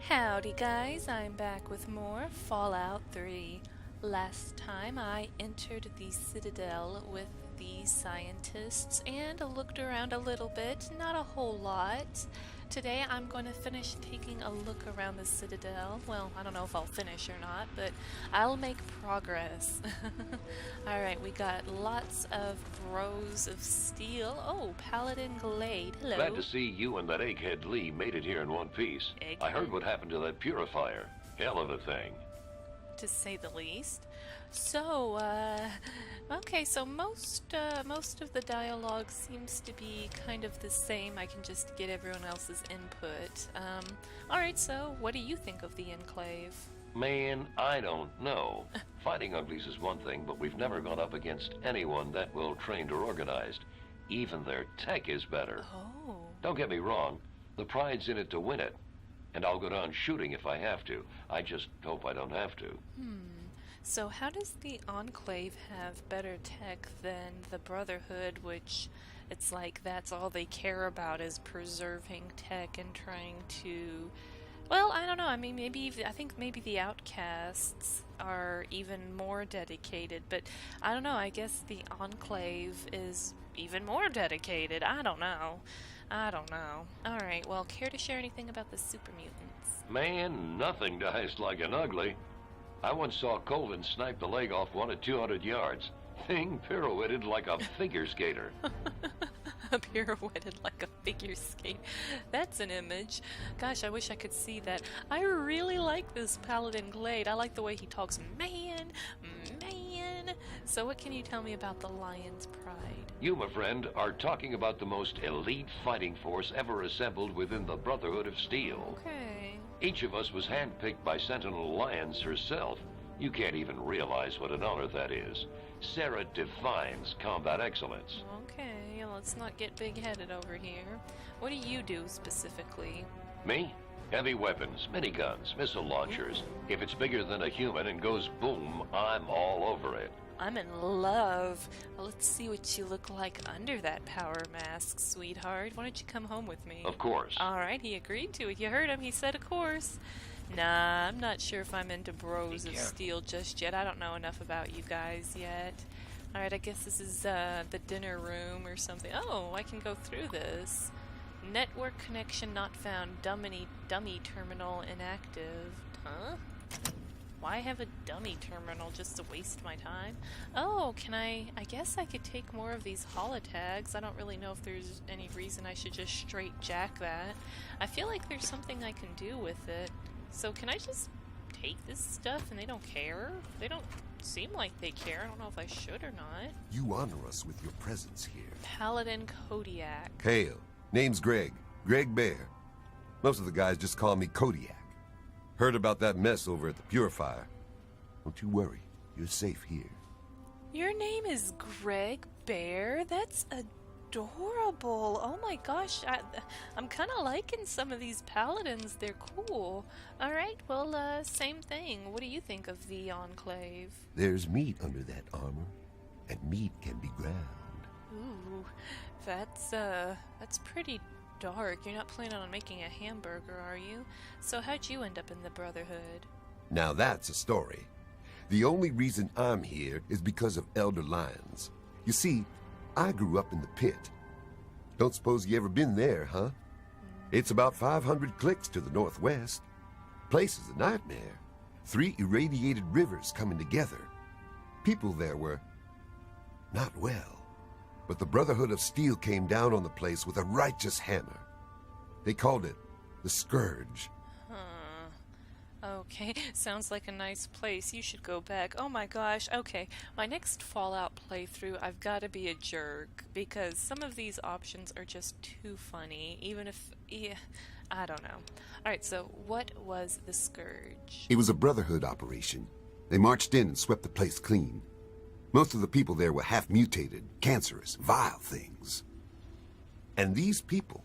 Howdy guys, I'm back with more Fallout 3. Last time I entered the Citadel with the scientists and looked around a little bit, not a whole lot. Today I'm going to finish taking a look around the Citadel. Well, I don't know if I'll finish or not, but I'll make progress. Alright, we got lots of rows of steel. Oh, Paladin Glade. Hello. Glad to see you and that egghead Lee made it here in one piece. Egghead? I heard what happened to that purifier. Hell of a thing. To say the least. So, okay, so most of the dialogue seems to be kind of the same. I can just get everyone else's input. Alright, so what do you think of the Enclave? Man, I don't know. Fighting uglies is one thing, but we've never gone up against anyone that well trained or organized. Even their tech is better. Oh. Don't get me wrong, the pride's in it to win it. And I'll go down shooting if I have to. I just hope I don't have to. So how does the Enclave have better tech than the Brotherhood, which it's like that's all they care about is preserving tech and trying to... Well, I don't know. I mean, I think maybe the Outcasts are even more dedicated, but I don't know. I guess the Enclave is even more dedicated. I don't know. Alright, well, care to share anything about the super mutants? Man, nothing dies like an ugly. I once saw Colvin snipe the leg off one at 200 yards. Thing pirouetted like a figure skater. Pirouetted like a figure skate. That's an image. Gosh, I wish I could see that. I really like this Paladin Glade. I like the way he talks. Man. So what can you tell me about the Lion's Pride? You, my friend, are talking about the most elite fighting force ever assembled within the Brotherhood of Steel. Okay. Each of us was handpicked by Sentinel Lyons herself. You can't even realize what an honor that is. Sarah defines combat excellence. Okay, let's not get big-headed over here. What do you do specifically? Me? Heavy weapons, miniguns, missile launchers. If it's bigger than a human and goes boom, I'm all over it. I'm in love. Well, let's see what you look like under that power mask, sweetheart. Why don't you come home with me? Of course. Alright, he agreed to it. You heard him. He said, of course. Nah, I'm not sure if I'm into Bros of Steel just yet. I don't know enough about you guys yet. Alright, I guess this is the dinner room or something. Oh, I can go through this. Network connection not found. Dummy terminal inactive. Huh? Why have a dummy terminal just to waste my time? Oh, can I guess I could take more of these holotags. I don't really know if there's any reason I should just straight jack that. I feel like there's something I can do with it. So can I just take this stuff and they don't care? They don't seem like they care. I don't know if I should or not. You honor us with your presence here. Paladin Kodiak. Hail. Name's Greg. Greg Bear. Most of the guys just call me Kodiak. Heard about that mess over at the Purifier. Don't you worry. You're safe here. Your name is Greg Bear? That's adorable. Oh my gosh. I'm kind of liking some of these paladins. They're cool. Alright, well, same thing. What do you think of the Enclave? There's meat under that armor, and meat can be ground. Ooh, that's pretty dark. You're not planning on making a hamburger, are you? So how'd you end up in the Brotherhood? Now that's a story. The only reason I'm here is because of Elder Lyons. You see, I grew up in the pit. Don't suppose you ever been there, huh? It's about 500 clicks to the northwest. Place is a nightmare. 3 irradiated rivers coming together. People there were not well. But the Brotherhood of Steel came down on the place with a righteous hammer. They called it the Scourge. Okay, sounds like a nice place. You should go back. Oh my gosh, okay. My next Fallout playthrough, I've got to be a jerk, because some of these options are just too funny, even if... yeah, I don't know. Alright, so what was the Scourge? It was a Brotherhood operation. They marched in and swept the place clean. Most of the people there were half-mutated, cancerous, vile things. And these people,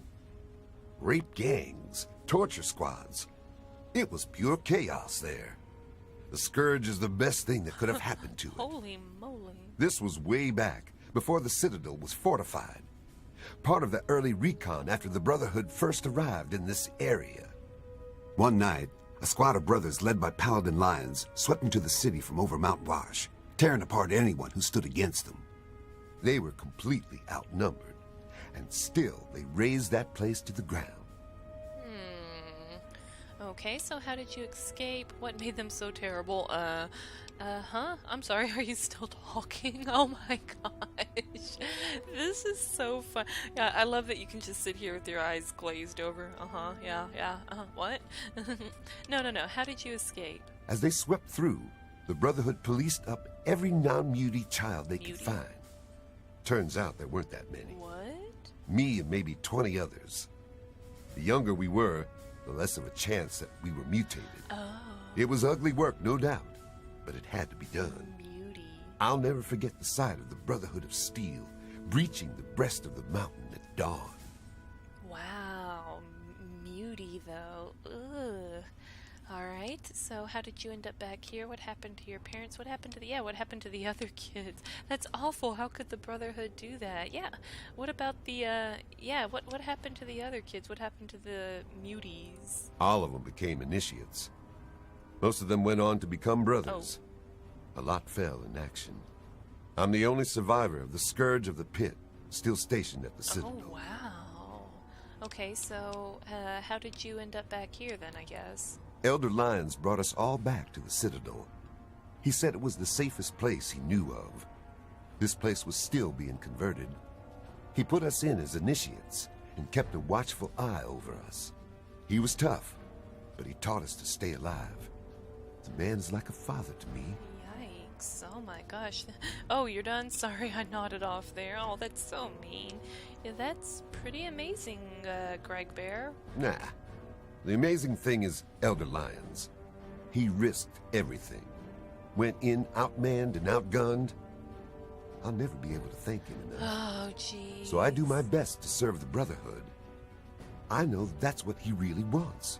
rape gangs, torture squads, it was pure chaos there. The Scourge is the best thing that could have happened to it. Holy moly. This was way back, before the Citadel was fortified. Part of the early recon after the Brotherhood first arrived in this area. One night, a squad of brothers led by paladin lions swept into the city from over Mount Wash, tearing apart anyone who stood against them. They were completely outnumbered, and still they razed that place to the ground. Okay, so how did you escape? What made them so terrible? I'm sorry, are you still talking? Oh my gosh. This is so fun. Yeah, I love that you can just sit here with your eyes glazed over. What? No, how did you escape? As they swept through, the Brotherhood policed up every non-muty child they could find. Turns out there weren't that many. What? Me and maybe 20 others. The younger we were, the less of a chance that we were mutated. Oh. It was ugly work, no doubt, but it had to be done. Beauty. I'll never forget the sight of the Brotherhood of Steel breaching the breast of the mountain at dawn. Wow, Muty though. Ugh. Alright, so how did you end up back here? What happened to your parents? What happened to what happened to the other kids? That's awful. How could the Brotherhood do that? Yeah. What about the, what happened to the other kids? What happened to the Muties? All of them became initiates. Most of them went on to become brothers. A lot fell in action. I'm the only survivor of the Scourge of the Pit, still stationed at the Citadel. Oh, wow. Okay, so, how did you end up back here then, I guess? Elder Lyons brought us all back to the Citadel. He said it was the safest place he knew of. This place was still being converted. He put us in as initiates and kept a watchful eye over us. He was tough, but he taught us to stay alive. The man's like a father to me. Yikes. Oh my gosh. Oh, you're done? Sorry, I nodded off there. Oh, that's so mean. Yeah, that's pretty amazing, Greg Bear. Nah. The amazing thing is Elder Lyons. He risked everything. Went in outmanned and outgunned. I'll never be able to thank him enough. Oh, geez. So I do my best to serve the Brotherhood. I know that's what he really wants.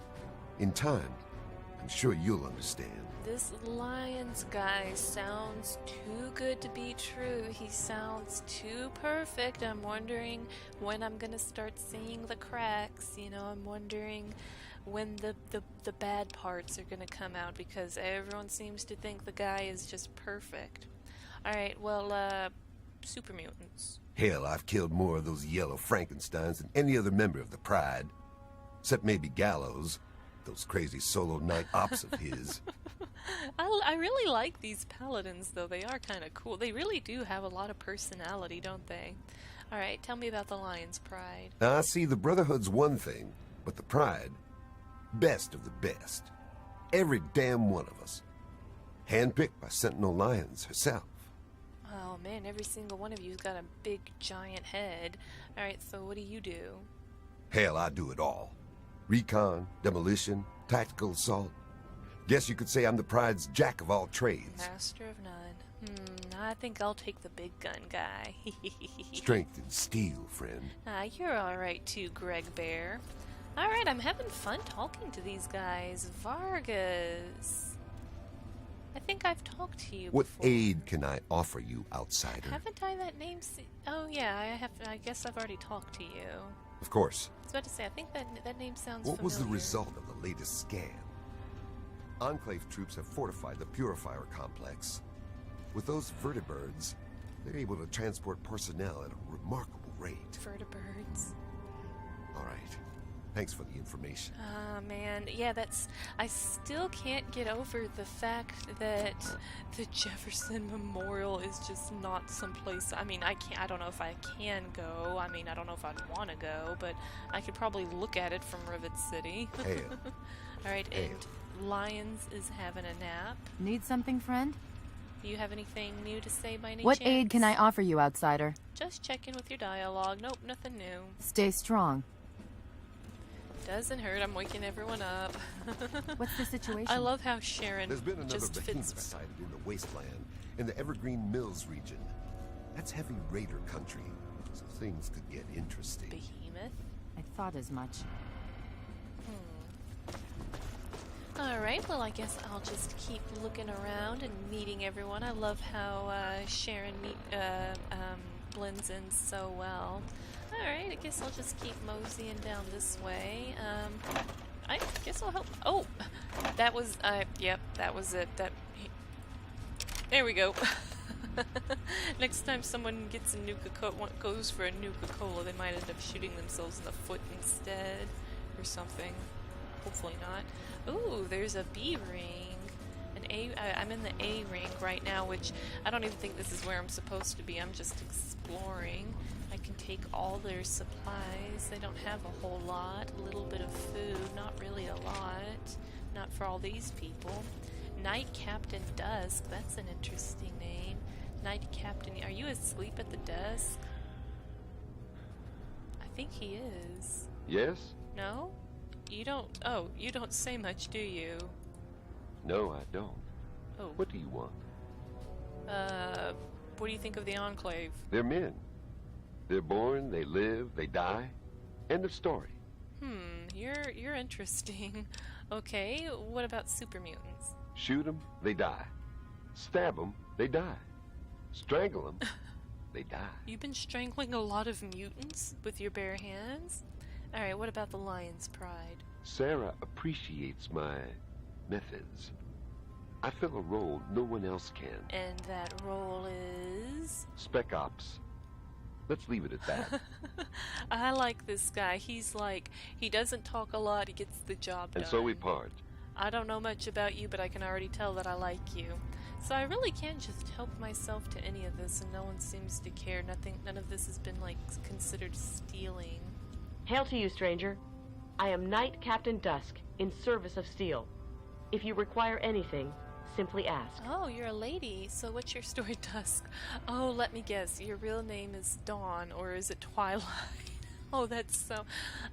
In time, I'm sure you'll understand. This Lyons guy sounds too good to be true. He sounds too perfect. I'm wondering when I'm gonna start seeing the cracks. You know, I'm wondering when the bad parts are gonna come out, because everyone seems to think the guy is just perfect. Alright, well, super mutants. Hell, I've killed more of those yellow Frankensteins than any other member of the Pride. Except maybe Gallows, those crazy solo night ops of his. I really like these paladins, though. They are kind of cool. They really do have a lot of personality, don't they? Alright, tell me about the Lion's Pride. Now, see, the Brotherhood's one thing, but the Pride, best of the best. Every damn one of us. Handpicked by Sentinel Lyons herself. Oh man, every single one of you's got a big giant head. Alright, so what do you do? Hell, I do it all. Recon, demolition, tactical assault. Guess you could say I'm the Pride's jack of all trades. Master of none. I think I'll take the big gun guy. Strength and steel, friend. You're alright too, Greg Bear. Alright, I'm having fun talking to these guys. Vargas. I think I've talked to you What before. aid can I offer you, outsider? Haven't I that name? Oh yeah, I have. I guess I've already talked to you. Of course. I was about to say, I think that name sounds What familiar. was the result of the latest scam? Enclave troops have fortified the Purifier complex. With those vertibirds, they're able to transport personnel at a remarkable rate. Vertibirds. All right. Thanks for the information. Man, yeah, I still can't get over the fact that the Jefferson Memorial is just not someplace. I mean, I don't know if I can go. I mean, I don't know if I'd want to go, but I could probably look at it from Rivet City. Hell. Alright, and Lyons is having a nap. Need something, friend? Do you have anything new to say by any What chance? aid can I offer you, outsider? Just checking with your dialogue. Nope, nothing new. Stay strong. Doesn't hurt. I'm waking everyone up. What's the situation? I love how Sharon There's been another just fits. behemoth sighted in the wasteland, in the Evergreen Mills region. That's heavy raider country, so things could get interesting. Behemoth? I thought as much. Alright, well I guess I'll just keep looking around and meeting everyone. I love how Sharon blends in so well. Alright, I guess I'll just keep moseying down this way. I guess I'll help. Oh, that was, yep, that was it. There we go. Next time someone gets a goes for a Nuka-Cola, they might end up shooting themselves in the foot instead, or something. Hopefully not. Ooh, there's a B ring. I'm in the A ring right now, which I don't even think this is where I'm supposed to be. I'm just exploring. I can take all their supplies. They don't have a whole lot. A little bit of food, not really a lot. Not for all these people. Night Captain Dusk, that's an interesting name. Night Captain, are you asleep at the desk? I think he is. Yes? No? You don't say much, do you? No, I don't. Oh. What do you want? What do you think of the Enclave? They're men. They're born, they live, they die. End of story. You're interesting. Okay, what about super mutants? Shoot them, they die. Stab them, they die. Strangle them, they die. You've been strangling a lot of mutants with your bare hands? Alright, what about the Lion's Pride? Sarah appreciates my methods. I fill a role no one else can. And that role is? Spec Ops. Let's leave it at that. I like this guy. He's like, he doesn't talk a lot, he gets the job done. And so we part. I don't know much about you, but I can already tell that I like you. So I really can't just help myself to any of this, and no one seems to care. None of this has been, like, considered stealing. Hail to you, stranger. I am Knight Captain Dusk, in service of Steel. If you require anything, simply ask. Oh, you're a lady. So what's your story, Dusk? Oh, let me guess. Your real name is Dawn, or is it Twilight? Oh, that's so...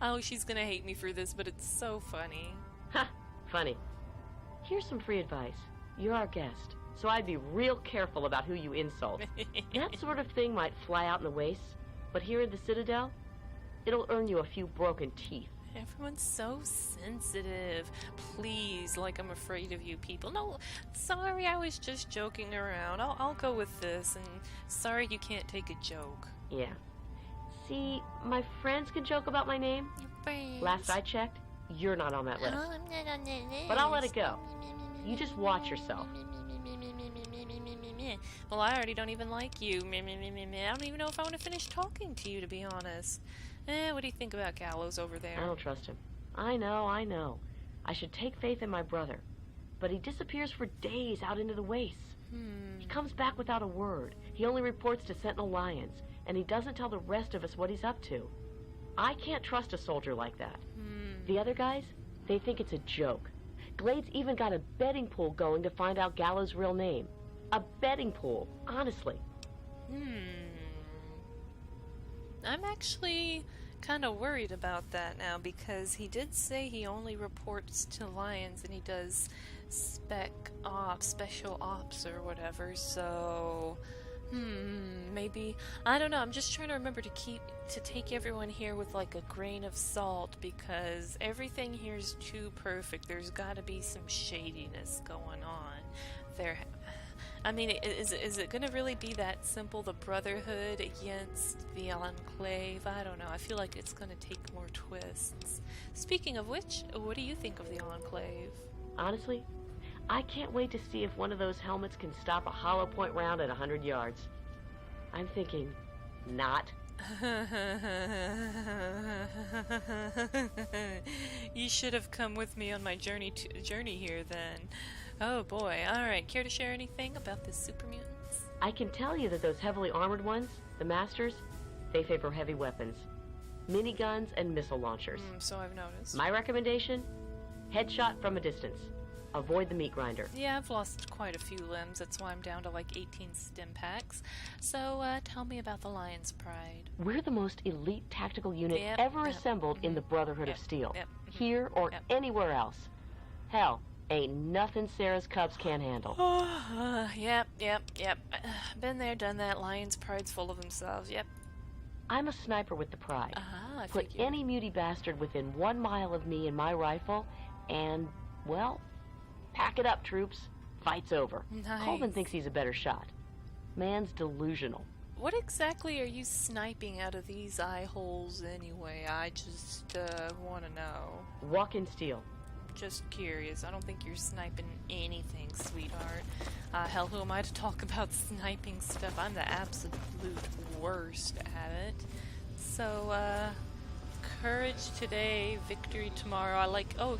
Oh, she's gonna hate me for this, but it's so funny. Ha! Funny. Here's some free advice. You're our guest, so I'd be real careful about who you insult. That sort of thing might fly out in the wastes, but here in the Citadel, it'll earn you a few broken teeth. Everyone's so sensitive. Please, like I'm afraid of you people. No, sorry, I was just joking around. I'll go with this, and sorry you can't take a joke. Yeah. See, my friends can joke about my name. Friends. Last I checked, you're not on that list. Oh, I'm not on that list. But I'll let it go. You just watch yourself. Well, I already don't even like you. I don't even know if I want to finish talking to you, to be honest. What do you think about Gallows over there? I don't trust him. I know. I should take faith in my brother. But he disappears for days out into the wastes. He comes back without a word. He only reports to Sentinel Lions, and he doesn't tell the rest of us what he's up to. I can't trust a soldier like that. The other guys, they think it's a joke. Glade's even got a betting pool going to find out Gallows' real name. A betting pool, honestly. I'm actually kind of worried about that now, because he did say he only reports to Lions and he does special ops or whatever, so maybe, I don't know. I'm just trying to remember to take everyone here with like a grain of salt, because everything here is too perfect. There's got to be some shadiness going on. I mean, is it going to really be that simple, the Brotherhood against the Enclave? I don't know. I feel like it's going to take more twists. Speaking of which, what do you think of the Enclave? Honestly, I can't wait to see if one of those helmets can stop a hollow point round at 100 yards. I'm thinking, not. You should have come with me on my journey here then. Oh boy. Alright, care to share anything about the super mutants? I can tell you that those heavily armored ones, the Masters, they favor heavy weapons. Miniguns and missile launchers. So I've noticed. My recommendation? Headshot from a distance. Avoid the meat grinder. Yeah, I've lost quite a few limbs. That's why I'm down to like 18 stim packs. So, tell me about the Lion's Pride. We're the most elite tactical unit ever assembled in the Brotherhood of Steel. Here or anywhere else. Hell, ain't nothing Sarah's Cubs can't handle. Yep. Been there, done that. Lion's Pride's full of themselves. Yep. I'm a sniper with the Pride. I Put figured. any muty bastard within 1 mile of me and my rifle, and, well, pack it up, troops. Fight's over. Nice. Colvin thinks he's a better shot. Man's delusional. What exactly are you sniping out of these eye holes anyway? I just want to know. Walk-in steel. Just curious. I don't think you're sniping anything, sweetheart. Hell, who am I to talk about sniping stuff? I'm the absolute worst at it. So, courage today, victory tomorrow. I like. Oh,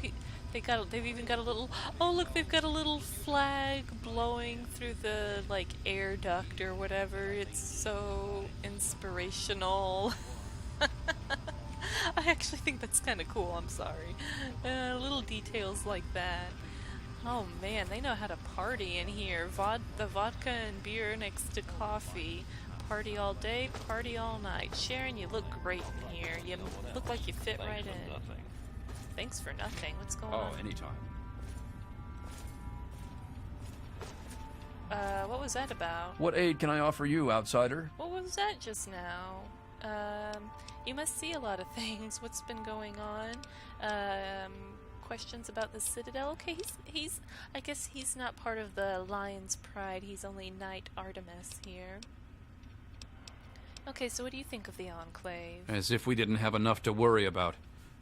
they've even got a little. Oh, look, they've got a little flag blowing through the like air duct or whatever. It's so inspirational. I actually think that's kind of cool, I'm sorry. Little details like that. Oh man, they know how to party in here. The vodka and beer next to coffee. Party all day, party all night. Sharon, you look great in here. You look like you fit right in. Nothing. Thanks for nothing. What's going on? Oh, anytime. What was that about? What aid can I offer you, outsider? What was that just now? You must see a lot of things. What's been going on? Questions about the Citadel? Okay, he's I guess he's not part of the Lion's Pride. He's only Knight Artemis here. Okay, so what do you think of the Enclave? As if we didn't have enough to worry about.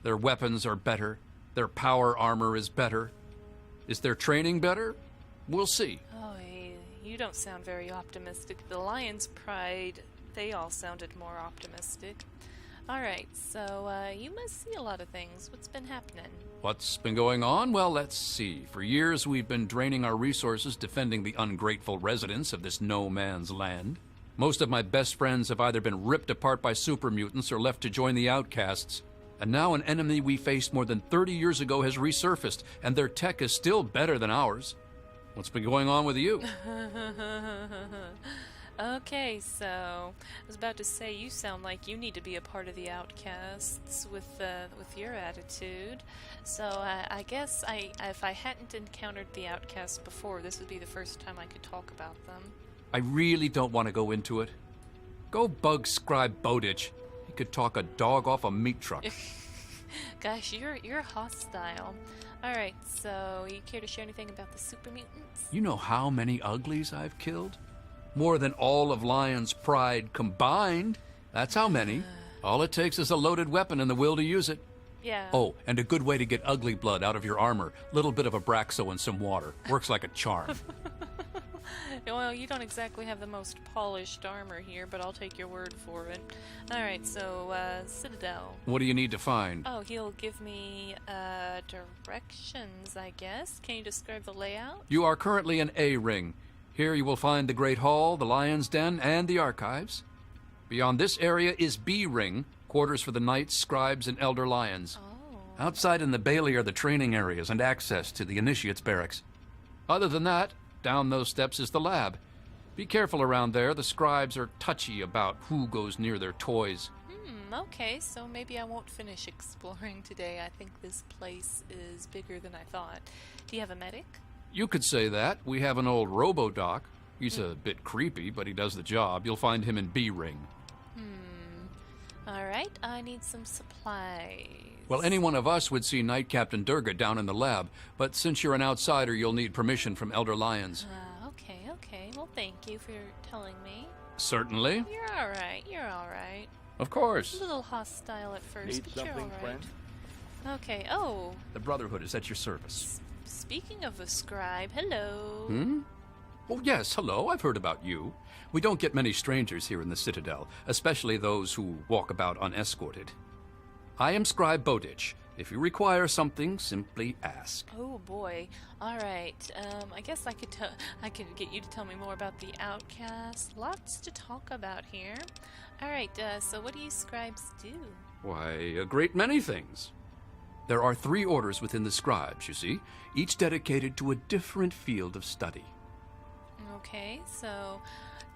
Their weapons are better. Their power armor is better. Is their training better? We'll see. Oh, you don't sound very optimistic. The Lion's Pride, they all sounded more optimistic. Alright, so you must see a lot of things. What's been happening? What's been going on? Well, let's see. For years we've been draining our resources defending the ungrateful residents of this no-man's land. Most of my best friends have either been ripped apart by super mutants or left to join the outcasts. And now an enemy we faced more than 30 years ago has resurfaced, and their tech is still better than ours. What's been going on with you? Okay, so I was about to say you sound like you need to be a part of the outcasts with your attitude. So I guess if I hadn't encountered the outcasts before, this would be the first time I could talk about them. I really don't want to go into it. Go bug Scribe Bowditch. He could talk a dog off a meat truck. Gosh, you're hostile. Alright, so you care to share anything about the super mutants? You know how many uglies I've killed? More than all of Lion's Pride combined. That's how many. All it takes is a loaded weapon and the will to use it. Yeah. Oh, and a good way to get ugly blood out of your armor. Little bit of Abraxo and some water. Works like a charm. Well, you don't exactly have the most polished armor here, but I'll take your word for it. Alright, so, Citadel. What do you need to find? Oh, he'll give me, directions, I guess. Can you describe the layout? You are currently in A ring. Here you will find the Great Hall, the Lion's Den, and the Archives. Beyond this area is B ring, quarters for the Knights, Scribes, and Elder Lions. Oh. Outside in the Bailey are the training areas and access to the Initiates Barracks. Other than that, down those steps is the lab. Be careful around there. The Scribes are touchy about who goes near their toys. Okay, so maybe I won't finish exploring today. I think this place is bigger than I thought. Do you have a medic? You could say that. We have an old robo-doc. He's a bit creepy, but he does the job. You'll find him in B ring. Alright, I need some supplies. Well, any one of us would see Knight Captain Durga down in the lab, but since you're an outsider, you'll need permission from Elder Lions. Okay. Well, thank you for telling me. Certainly. You're alright. Of course. A little hostile at first, Need but you're something, alright. friend? Okay, oh, The Brotherhood is at your service. speaking of a scribe, hello. Oh, yes, hello. I've heard about you. We don't get many strangers here in the Citadel, especially those who walk about unescorted. I am Scribe Bowditch. If you require something, simply ask. Oh boy. Alright, I guess I could get you to tell me more about the outcast. Lots to talk about here. Alright, so what do you scribes do? Why, a great many things. There are 3 orders within the Scribes, you see, each dedicated to a different field of study. Okay, so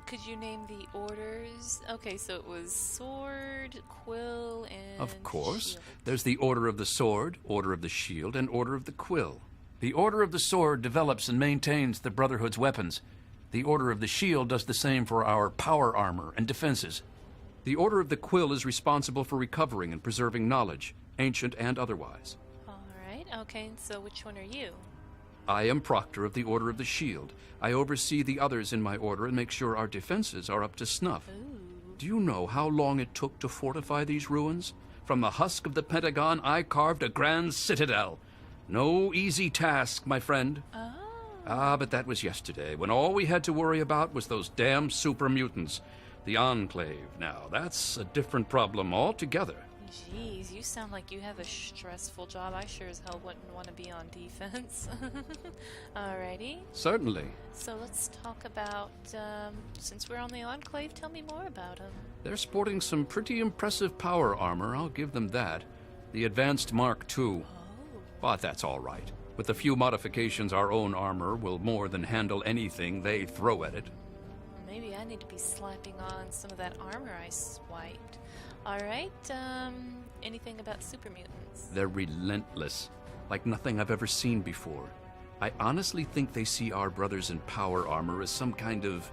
could you name the orders? Okay, so it was sword, quill, and Of course. shield. There's the Order of the Sword, Order of the Shield, and Order of the Quill. The Order of the Sword develops and maintains the Brotherhood's weapons. The Order of the Shield does the same for our power armor and defenses. The Order of the Quill is responsible for recovering and preserving knowledge, ancient and otherwise. Alright, okay, so which one are you? I am Proctor of the Order of the Shield. I oversee the others in my order and make sure our defenses are up to snuff. Do you know how long it took to fortify these ruins? From the husk of the Pentagon, I carved a grand citadel. No easy task, my friend. But that was yesterday, when all we had to worry about was those damn super mutants. The Enclave, now, that's a different problem altogether. Jeez, you sound like you have a stressful job. I sure as hell wouldn't want to be on defense. Alrighty. Certainly. So let's talk about, since we're on the Enclave, tell me more about them. They're sporting some pretty impressive power armor, I'll give them that. The Advanced Mark II. But that's all right. With a few modifications, our own armor will more than handle anything they throw at it. Maybe I need to be slapping on some of that armor I swiped. Alright, anything about super mutants? They're relentless, like nothing I've ever seen before. I honestly think they see our brothers in power armor as some kind of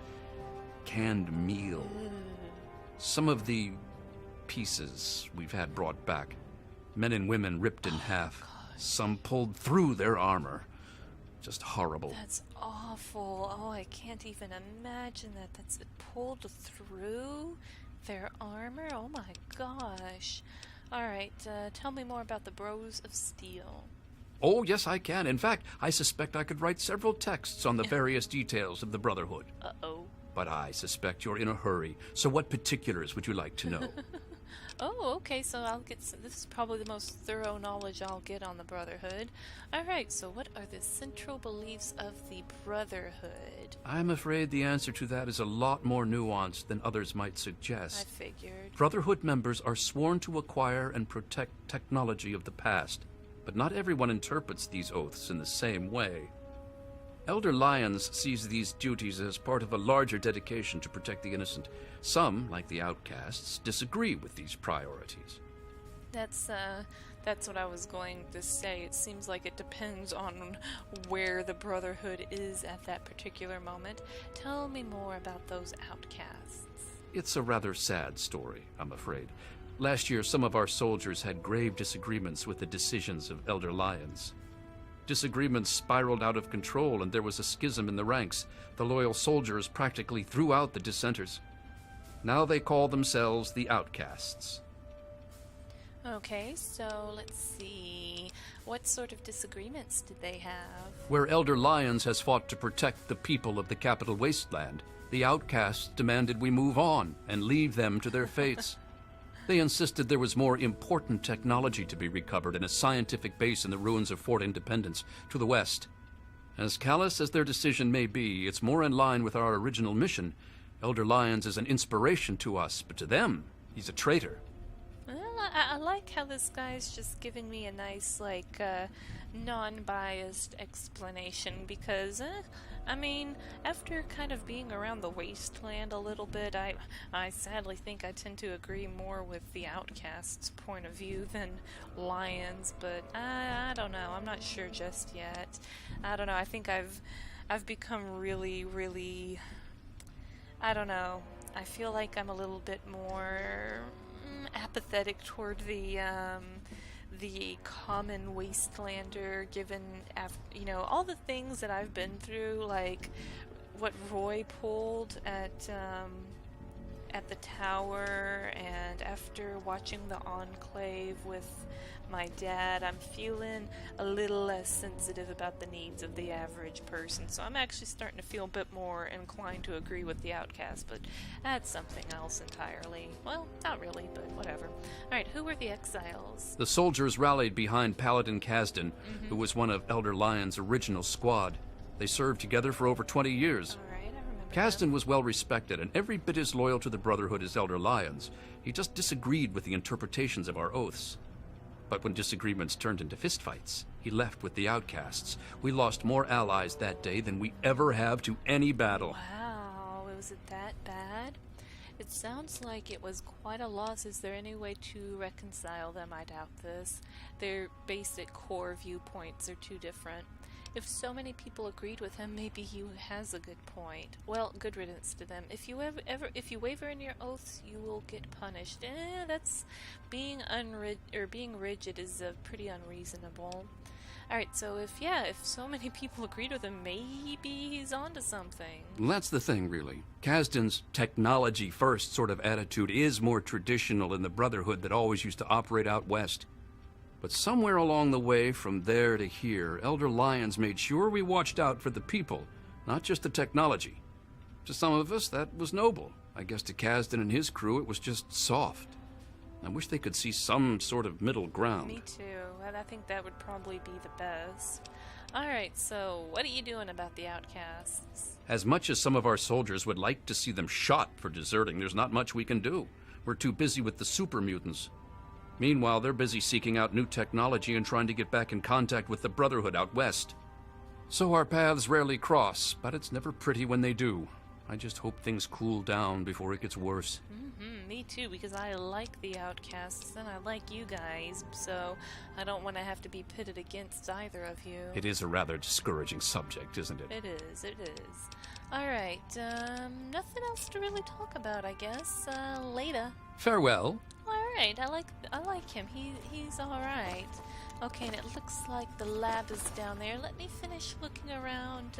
canned meal. Some of the pieces we've had brought back, men and women ripped in half. Some pulled through their armor. Just horrible. That's awful. Oh, I can't even imagine that. That's pulled through their armor? Oh my gosh. Alright, tell me more about the Bros of Steel. Oh, yes, I can. In fact, I suspect I could write several texts on the various details of the Brotherhood. Uh-oh. But I suspect you're in a hurry, so what particulars would you like to know? Oh, okay, so I'll get this is probably the most thorough knowledge I'll get on the Brotherhood. Alright, so what are the central beliefs of the Brotherhood? I'm afraid the answer to that is a lot more nuanced than others might suggest. I figured. Brotherhood members are sworn to acquire and protect technology of the past, but not everyone interprets these oaths in the same way. Elder Lyons sees these duties as part of a larger dedication to protect the innocent. Some, like the outcasts, disagree with these priorities. That's what I was going to say. It seems like it depends on where the Brotherhood is at that particular moment. Tell me more about those outcasts. It's a rather sad story, I'm afraid. Last year, some of our soldiers had grave disagreements with the decisions of Elder Lyons. Disagreements spiraled out of control, and there was a schism in the ranks. The loyal soldiers practically threw out the dissenters. Now they call themselves the Outcasts. Okay, so let's see. What sort of disagreements did they have? Where Elder Lyons has fought to protect the people of the capital wasteland, the Outcasts demanded we move on and leave them to their fates. They insisted there was more important technology to be recovered in a scientific base in the ruins of Fort Independence to the west. As callous as their decision may be, it's more in line with our original mission. Elder Lyons is an inspiration to us, but to them, he's a traitor. Well, I like how this guy's just giving me a nice, non-biased explanation because, I mean, after kind of being around the wasteland a little bit, I sadly think I tend to agree more with the Outcast's point of view than Lyons, but I don't know. I'm not sure just yet. I don't know. I think I've become really, really, I don't know. I feel like I'm a little bit more apathetic toward the common wastelander, given all the things that I've been through, like what Roy pulled at the tower, and after watching the Enclave with my dad, I'm feeling a little less sensitive about the needs of the average person. So I'm actually starting to feel a bit more inclined to agree with the Outcast, but that's something else entirely. Well, not really, but whatever. Alright, who were the exiles? The soldiers rallied behind Paladin Kasdan, who was one of Elder Lyons' original squad. They served together for over 20 years. Alright, I remember Kasdan was well respected and every bit as loyal to the Brotherhood as Elder Lyons. He just disagreed with the interpretations of our oaths. But when disagreements turned into fistfights, he left with the Outcasts. We lost more allies that day than we ever have to any battle. Wow, was it that bad? It sounds like it was quite a loss. Is there any way to reconcile them? I doubt this. Their basic core viewpoints are too different. If so many people agreed with him, maybe he has a good point. Well, good riddance to them. If you waver in your oaths, you will get punished. That's being rigid is pretty unreasonable. Alright, so if so many people agreed with him, maybe he's onto something. That's the thing, really. Kasdan's technology-first sort of attitude is more traditional in the Brotherhood that always used to operate out west. But somewhere along the way, from there to here, Elder Lyons made sure we watched out for the people, not just the technology. To some of us, that was noble. I guess to Kasdan and his crew, it was just soft. I wish they could see some sort of middle ground. Me too. I think that would probably be the best. Alright, so what are you doing about the outcasts? As much as some of our soldiers would like to see them shot for deserting, there's not much we can do. We're too busy with the super mutants. Meanwhile, they're busy seeking out new technology and trying to get back in contact with the Brotherhood out west. So our paths rarely cross, but it's never pretty when they do. I just hope things cool down before it gets worse. Me too, because I like the outcasts and I like you guys, so I don't want to have to be pitted against either of you. It is a rather discouraging subject, isn't it? It is. Alright, nothing else to really talk about, I guess. Later. Farewell. Alright, I like him. He's alright. Okay, and it looks like the lab is down there. Let me finish looking around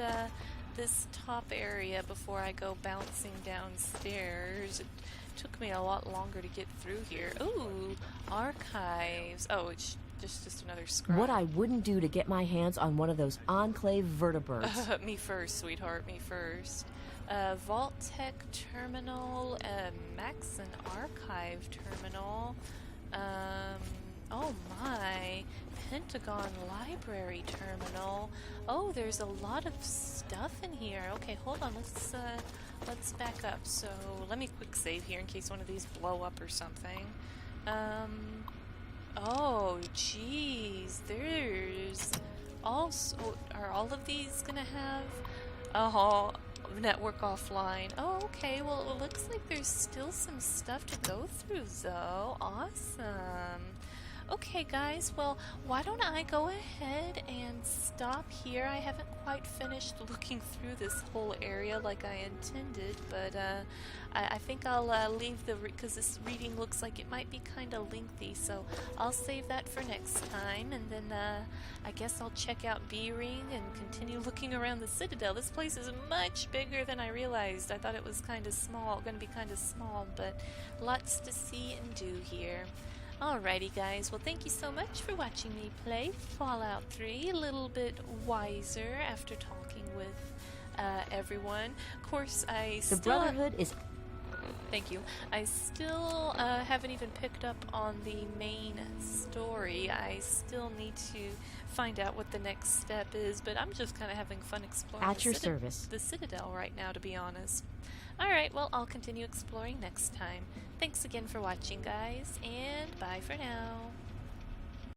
this top area before I go bouncing downstairs. It took me a lot longer to get through here. Ooh, archives. Oh, it's just another scroll. What I wouldn't do to get my hands on one of those Enclave vertebrates. Me first, sweetheart, me first. Vault Tech Terminal, Maxon Archive Terminal, oh my, Pentagon Library Terminal. Oh, there's a lot of stuff in here. Okay, hold on, let's back up. So, let me quick save here in case one of these blow up or something. Oh, geez, there's also, are all of these gonna have, network offline. Oh, okay, well, it looks like there's still some stuff to go through, though. Awesome. Okay, guys, well, why don't I go ahead and stop here? I haven't quite finished looking through this whole area like I intended, but I think I'll leave because this reading looks like it might be kind of lengthy, so I'll save that for next time, and then I guess I'll check out B-Ring and continue looking around the Citadel. This place is much bigger than I realized. I thought it was kind of small, going to be kind of small, but lots to see and do here. Alrighty guys, well thank you so much for watching me play Fallout 3, a little bit wiser after talking with everyone. Of course, The Brotherhood is... Thank you. I still haven't even picked up on the main story. I still need to find out what the next step is, but I'm just kind of having fun exploring At your service. the Citadel right now, to be honest. Alright, well, I'll continue exploring next time. Thanks again for watching, guys, and bye for now.